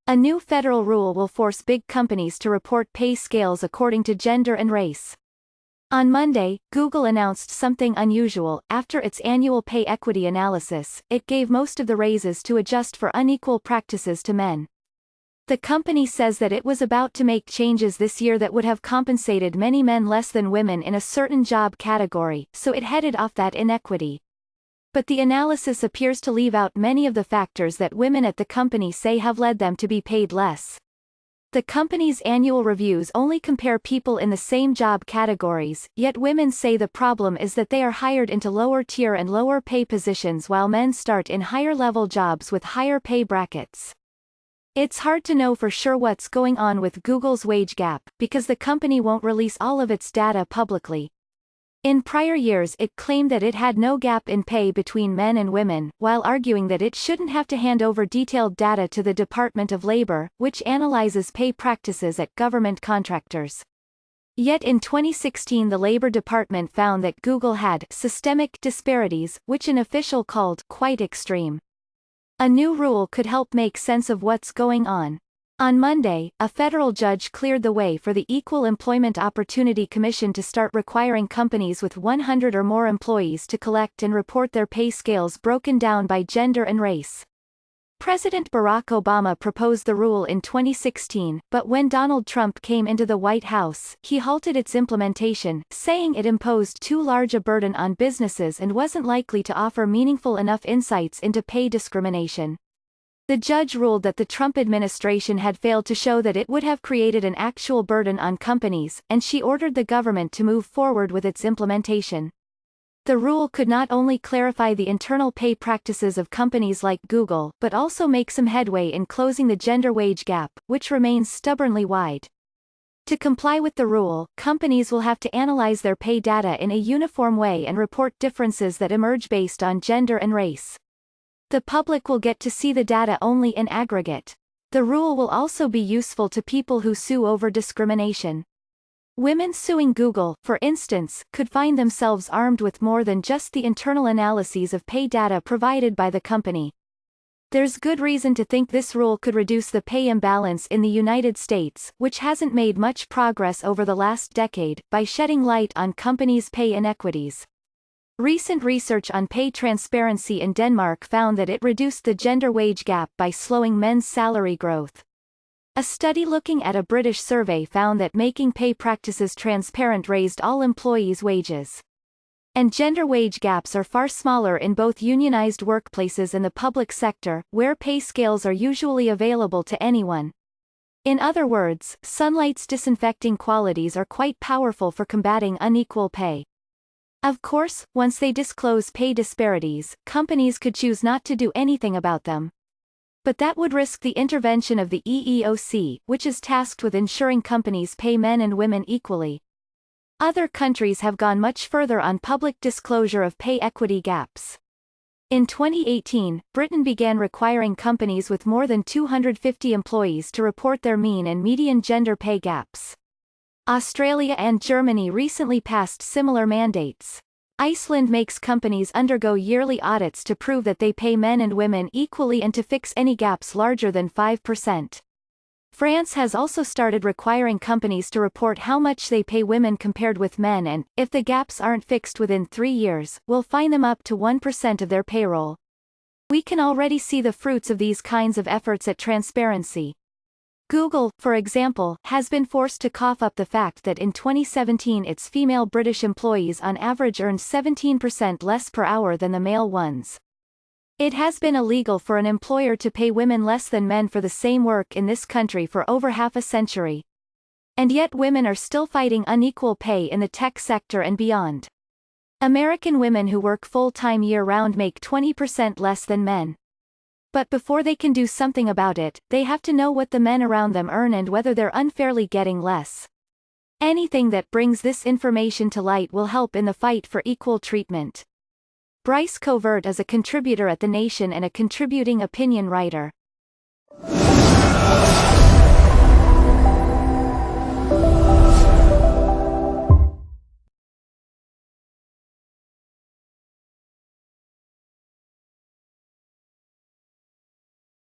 A new federal rule will force big companies to report pay scales according to gender and race. On Monday, Google announced something unusual. After its annual pay equity analysis, it gave most of the raises to adjust for unequal practices to men. The company says that it was about to make changes this year that would have compensated many men less than women in a certain job category, so it headed off that inequity. But the analysis appears to leave out many of the factors that women at the company say have led them to be paid less. The company's annual reviews only compare people in the same job categories, yet women say the problem is that they are hired into lower tier and lower pay positions while men start in higher level jobs with higher pay brackets. It's hard to know for sure what's going on with Google's wage gap, because the company won't release all of its data publicly. In prior years it claimed that it had no gap in pay between men and women, while arguing that it shouldn't have to hand over detailed data to the Department of Labor, which analyzes pay practices at government contractors. Yet in 2016 the Labor Department found that Google had systemic disparities, which an official called quite extreme. A new rule could help make sense of what's going on. On Monday, a federal judge cleared the way for the Equal Employment Opportunity Commission to start requiring companies with 100 or more employees to collect and report their pay scales broken down by gender and race. President Barack Obama proposed the rule in 2016, but when Donald Trump came into the White House, he halted its implementation, saying it imposed too large a burden on businesses and wasn't likely to offer meaningful enough insights into pay discrimination. The judge ruled that the Trump administration had failed to show that it would have created an actual burden on companies, and she ordered the government to move forward with its implementation. The rule could not only clarify the internal pay practices of companies like Google, but also make some headway in closing the gender wage gap, which remains stubbornly wide. To comply with the rule, companies will have to analyze their pay data in a uniform way and report differences that emerge based on gender and race. The public will get to see the data only in aggregate. The rule will also be useful to people who sue over discrimination. Women suing Google, for instance, could find themselves armed with more than just the internal analyses of pay data provided by the company. There's good reason to think this rule could reduce the pay imbalance in the United States, which hasn't made much progress over the last decade, by shedding light on companies' pay inequities. Recent research on pay transparency in Denmark found that it reduced the gender wage gap by slowing men's salary growth. A study looking at a British survey found that making pay practices transparent raised all employees' wages. And gender wage gaps are far smaller in both unionized workplaces and the public sector, where pay scales are usually available to anyone. In other words, sunlight's disinfecting qualities are quite powerful for combating unequal pay. Of course, once they disclose pay disparities, companies could choose not to do anything about them. But that would risk the intervention of the EEOC, which is tasked with ensuring companies pay men and women equally. Other countries have gone much further on public disclosure of pay equity gaps. In 2018, Britain began requiring companies with more than 250 employees to report their mean and median gender pay gaps. Australia and Germany recently passed similar mandates. Iceland makes companies undergo yearly audits to prove that they pay men and women equally and to fix any gaps larger than 5%. France has also started requiring companies to report how much they pay women compared with men and, if the gaps aren't fixed within 3 years, will fine them up to 1% of their payroll. We can already see the fruits of these kinds of efforts at transparency. Google, for example, has been forced to cough up the fact that in 2017 its female British employees on average earned 17% less per hour than the male ones. It has been illegal for an employer to pay women less than men for the same work in this country for over half a century. And yet women are still fighting unequal pay in the tech sector and beyond. American women who work full-time year-round make 20% less than men. But before they can do something about it, they have to know what the men around them earn and whether they're unfairly getting less. Anything that brings this information to light will help in the fight for equal treatment. Bryce Covert is a contributor at The Nation and a contributing opinion writer.